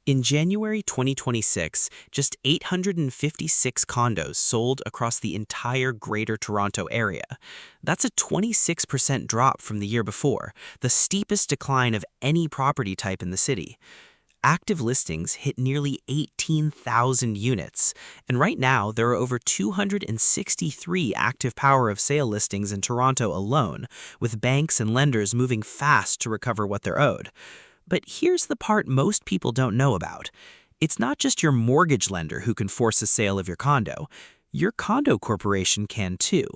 In January 2026, just 856 condos sold across the entire Greater Toronto area. That's a 26% drop from the year before, the steepest decline of any property type in the city. Active listings hit nearly 18,000 units, and right now there are over 263 active power of sale listings in Toronto alone, with banks and lenders moving fast to recover what they're owed. But here's the part most people don't know about. It's not just your mortgage lender who can force a sale of your condo. Your condo corporation can too.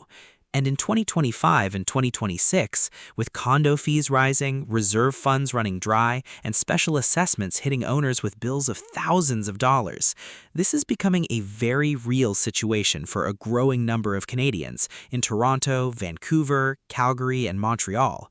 And in 2025 and 2026, with condo fees rising, reserve funds running dry, and special assessments hitting owners with bills of thousands of dollars, this is becoming a very real situation for a growing number of Canadians in Toronto, Vancouver, Calgary, and Montreal.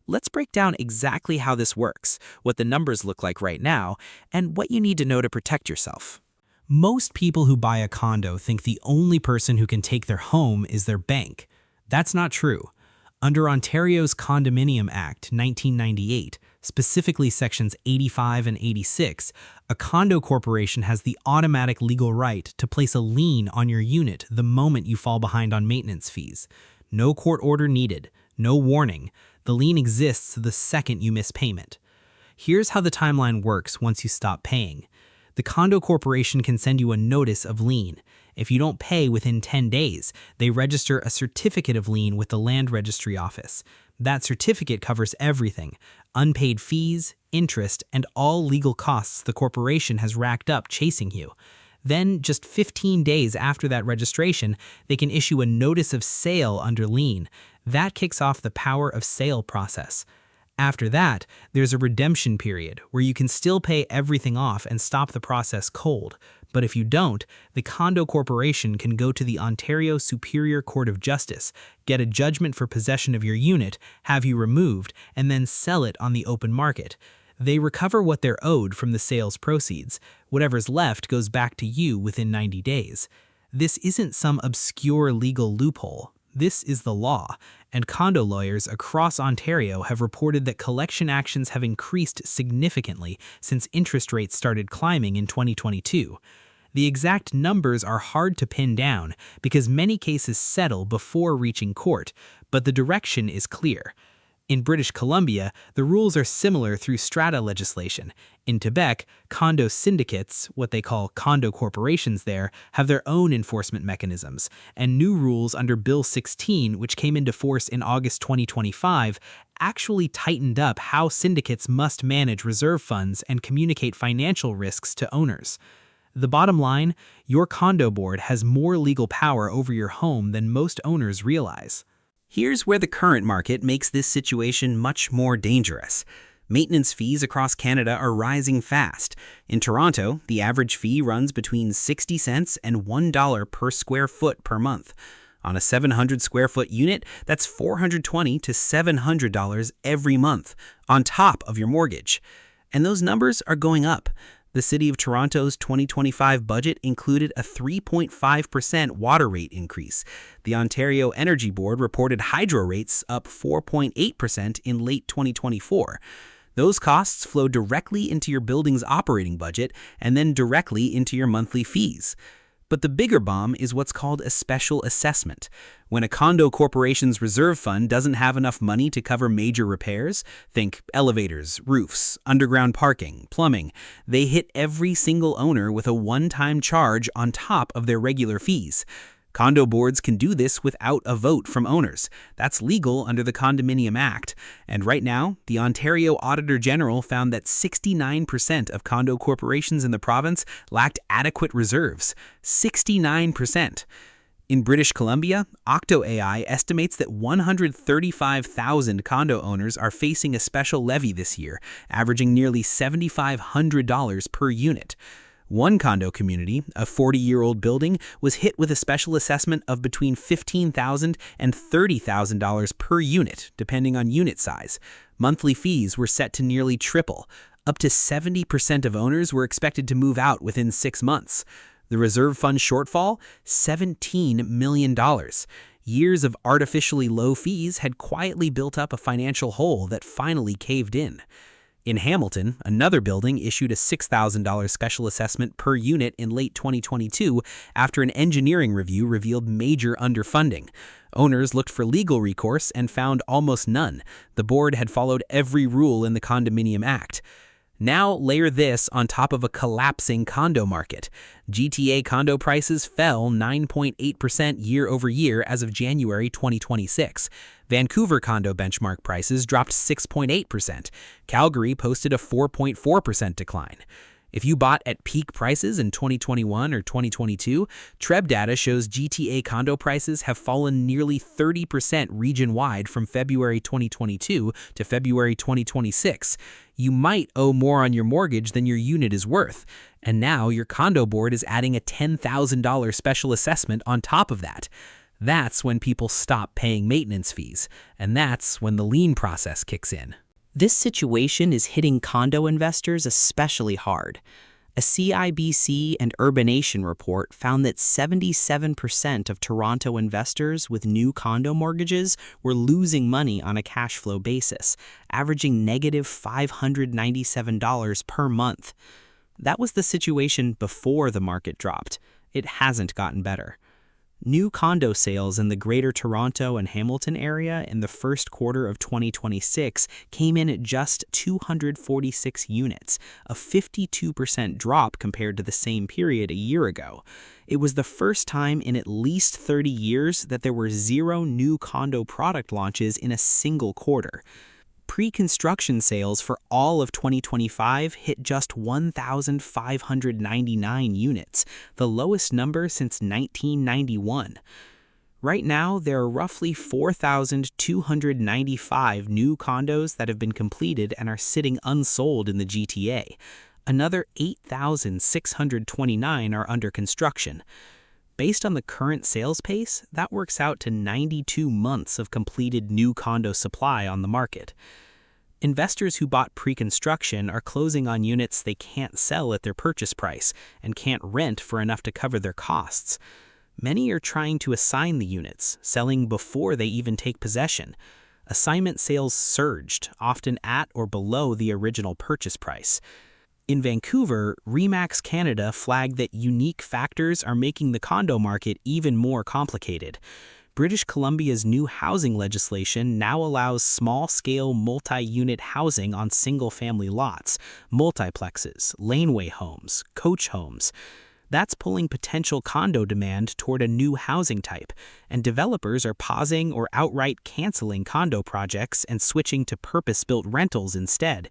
Let's break down exactly how this works, what the numbers look like right now, and what you need to know to protect yourself. Most people who buy a condo think the only person who can take their home is their bank. That's not true. Under Ontario's Condominium Act, 1998, specifically Sections 85 and 86, a condo corporation has the automatic legal right to place a lien on your unit the moment you fall behind on maintenance fees. No court order needed, no warning. The lien exists the second you miss payment. Here's how the timeline works once you stop paying. The condo corporation can send you a notice of lien. If you don't pay within 10 days, they register a certificate of lien with the land registry office. That certificate covers everything: unpaid fees, interest, and all legal costs the corporation has racked up chasing you. Then, just 15 days after that registration, they can issue a notice of sale under lien. That kicks off the power of sale process. After that, there's a redemption period where you can still pay everything off and stop the process cold. But if you don't, the condo corporation can go to the Ontario Superior Court of Justice, get a judgment for possession of your unit, have you removed, and then sell it on the open market. They recover what they're owed from the sales proceeds. Whatever's left goes back to you within 90 days. This isn't some obscure legal loophole. This is the law, and condo lawyers across Ontario have reported that collection actions have increased significantly since interest rates started climbing in 2022. The exact numbers are hard to pin down because many cases settle before reaching court, but the direction is clear. In British Columbia, the rules are similar through strata legislation. In Quebec, condo syndicates, what they call condo corporations there, have their own enforcement mechanisms, and new rules under Bill 16, which came into force in August 2025, actually tightened up how syndicates must manage reserve funds and communicate financial risks to owners. The bottom line, your condo board has more legal power over your home than most owners realize. Here's where the current market makes this situation much more dangerous. Maintenance fees across Canada are rising fast. In Toronto, the average fee runs between 60 cents and $1 per square foot per month. On a 700 square foot unit, that's $420 to $700 every month, on top of your mortgage. And those numbers are going up. The City of Toronto's 2025 budget included a 3.5% water rate increase. The Ontario Energy Board reported hydro rates up 4.8% in late 2024. Those costs flow directly into your building's operating budget and then directly into your monthly fees. But the bigger bomb is what's called a special assessment. When a condo corporation's reserve fund doesn't have enough money to cover major repairs, think elevators, roofs, underground parking, plumbing, they hit every single owner with a one-time charge on top of their regular fees. Condo boards can do this without a vote from owners. That's legal under the Condominium Act. And right now, the Ontario Auditor General found that 69% of condo corporations in the province lacked adequate reserves. 69%. In British Columbia, Octo AI estimates that 135,000 condo owners are facing a special levy this year, averaging nearly $7,500 per unit. One condo community, a 40-year-old building, was hit with a special assessment of between $15,000 and $30,000 per unit, depending on unit size. Monthly fees were set to nearly triple. Up to 70% of owners were expected to move out within 6 months. The reserve fund shortfall? $17 million. Years of artificially low fees had quietly built up a financial hole that finally caved in. In Hamilton, another building issued a $6,000 special assessment per unit in late 2022 after an engineering review revealed major underfunding. Owners looked for legal recourse and found almost none. The board had followed every rule in the Condominium Act. Now layer this on top of a collapsing condo market. GTA condo prices fell 9.8% year over year as of January 2026. Vancouver condo benchmark prices dropped 6.8%. Calgary posted a 4.4% decline. If you bought at peak prices in 2021 or 2022, Treb data shows GTA condo prices have fallen nearly 30% region-wide from February 2022 to February 2026. You might owe more on your mortgage than your unit is worth, and now your condo board is adding a $10,000 special assessment on top of that. That's when people stop paying maintenance fees, and that's when the lien process kicks in. This situation is hitting condo investors especially hard. A CIBC and Urbanation report found that 77% of Toronto investors with new condo mortgages were losing money on a cash flow basis, averaging negative $597 per month. That was the situation before the market dropped. It hasn't gotten better. New condo sales in the Greater Toronto and Hamilton area in the first quarter of 2026 came in at just 246 units, a 52% drop compared to the same period a year ago. It was the first time in at least 30 years that there were 0 new condo product launches in a single quarter. Pre-construction sales for all of 2025 hit just 1,599 units, the lowest number since 1991. Right now, there are roughly 4,295 new condos that have been completed and are sitting unsold in the GTA. Another 8,629 are under construction. Based on the current sales pace, that works out to 92 months of completed new condo supply on the market. Investors who bought pre-construction are closing on units they can't sell at their purchase price and can't rent for enough to cover their costs. Many are trying to assign the units, selling before they even take possession. Assignment sales surged, often at or below the original purchase price. In Vancouver, RE/MAX Canada flagged that unique factors are making the condo market even more complicated. British Columbia's new housing legislation now allows small-scale multi-unit housing on single-family lots, multiplexes, laneway homes, coach homes. That's pulling potential condo demand toward a new housing type, and developers are pausing or outright canceling condo projects and switching to purpose-built rentals instead.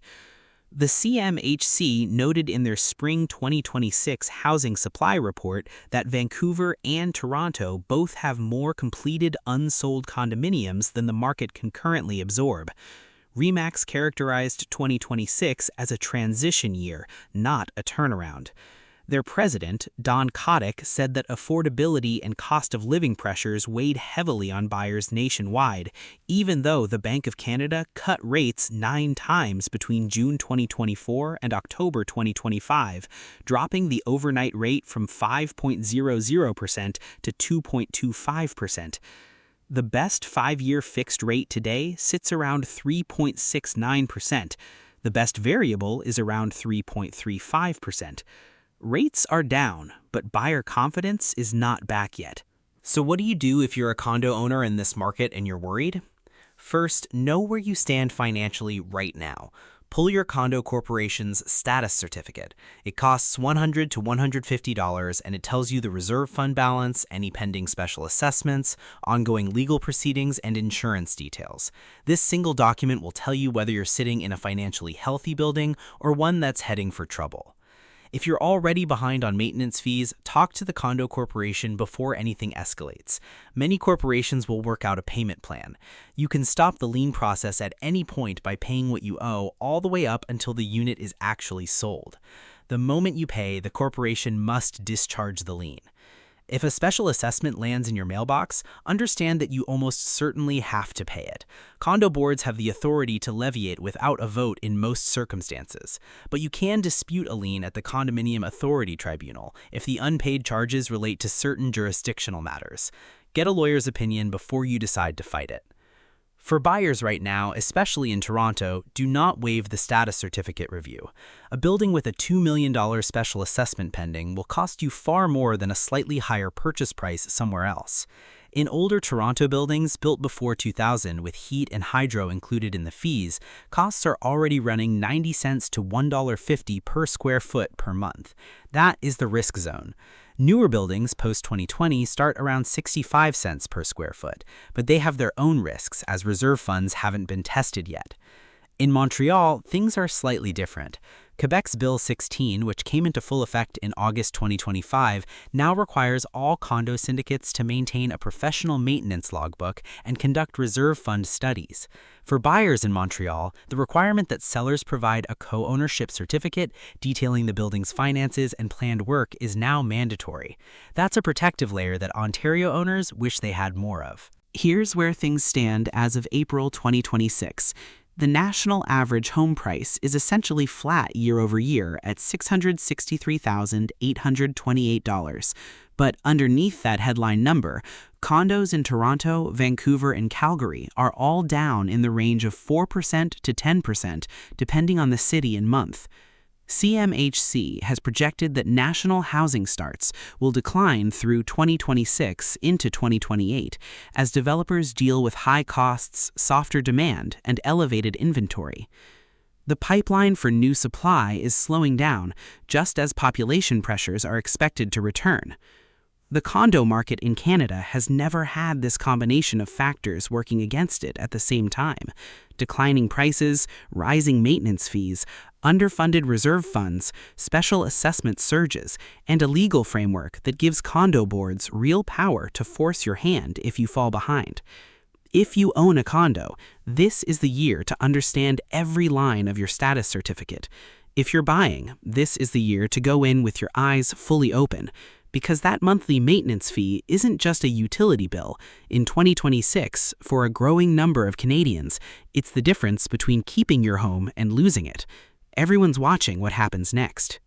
The CMHC noted in their spring 2026 housing supply report that Vancouver and Toronto both have more completed unsold condominiums than the market can currently absorb. RE/MAX characterized 2026 as a transition year, not a turnaround. Their president, Don Kotick, said that affordability and cost of living pressures weighed heavily on buyers nationwide, even though the Bank of Canada cut rates 9 times between June 2024 and October 2025, dropping the overnight rate from 5.00% to 2.25%. The best 5-year fixed rate today sits around 3.69%. The best variable is around 3.35%. Rates are down, but buyer confidence is not back yet. So what do you do if you're a condo owner in this market and you're worried? First, know where you stand financially right now. Pull your condo corporation's status certificate. It costs $100 to $150 and it tells you the reserve fund balance, any pending special assessments, ongoing legal proceedings, and insurance details. This single document will tell you whether you're sitting in a financially healthy building or one that's heading for trouble. If you're already behind on maintenance fees, talk to the condo corporation before anything escalates. Many corporations will work out a payment plan. You can stop the lien process at any point by paying what you owe all the way up until the unit is actually sold. The moment you pay, the corporation must discharge the lien. If a special assessment lands in your mailbox, understand that you almost certainly have to pay it. Condo boards have the authority to levy it without a vote in most circumstances, but you can dispute a lien at the Condominium Authority Tribunal if the unpaid charges relate to certain jurisdictional matters. Get a lawyer's opinion before you decide to fight it. For buyers right now, especially in Toronto, do not waive the status certificate review. A building with a $2 million special assessment pending will cost you far more than a slightly higher purchase price somewhere else. In older Toronto buildings built before 2000 with heat and hydro included in the fees, costs are already running 90 cents to $1.50 per square foot per month. That is the risk zone. Newer buildings post-2020 start around 65 cents per square foot, but they have their own risks as reserve funds haven't been tested yet. In Montreal, things are slightly different. Quebec's Bill 16, which came into full effect in August 2025, now requires all condo syndicates to maintain a professional maintenance logbook and conduct reserve fund studies. For buyers in Montreal, the requirement that sellers provide a co-ownership certificate detailing the building's finances and planned work is now mandatory. That's a protective layer that Ontario owners wish they had more of. Here's where things stand as of April 2026. The national average home price is essentially flat year over year at $663,828. But underneath that headline number, condos in Toronto, Vancouver, and Calgary are all down in the range of 4% to 10%, depending on the city and month. CMHC has projected that national housing starts will decline through 2026 into 2028 as developers deal with high costs, softer demand, and elevated inventory. The pipeline for new supply is slowing down just as population pressures are expected to return. The condo market in Canada has never had this combination of factors working against it at the same time: declining prices, rising maintenance fees, underfunded reserve funds, special assessment surges, and a legal framework that gives condo boards real power to force your hand if you fall behind. If you own a condo, this is the year to understand every line of your status certificate. If you're buying, this is the year to go in with your eyes fully open, because that monthly maintenance fee isn't just a utility bill. In 2026, for a growing number of Canadians, it's the difference between keeping your home and losing it. Everyone's watching what happens next.